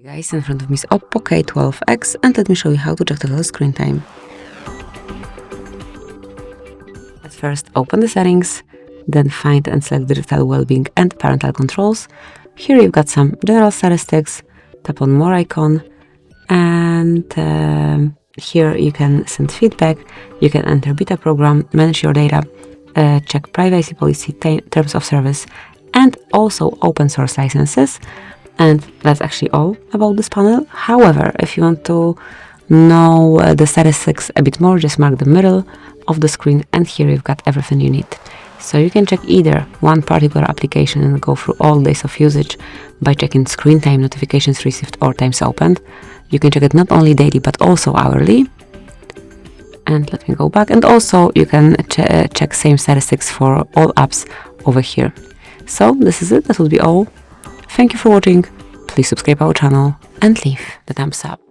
Guys, in front of me is OPPO K12x, and let me show you how to check total screen time. Let's first open the settings, then find and select digital well-being and parental controls. Here you've got some general statistics. Tap on more icon, and here you can send feedback, you can enter beta program, manage your data, check privacy policy, terms of service, and also open source licenses. And that's actually all about this panel. However, if you want to know the statistics a bit more, just mark the middle of the screen, and here you've got everything you need. So you can check either one particular application and go through all days of usage by checking screen time, notifications received, or times opened. You can check it not only daily but also hourly. And let me go back. And also you can check same statistics for all apps over here. So this is it. That would be all. Thank you for watching. Please subscribe our channel and leave the thumbs up.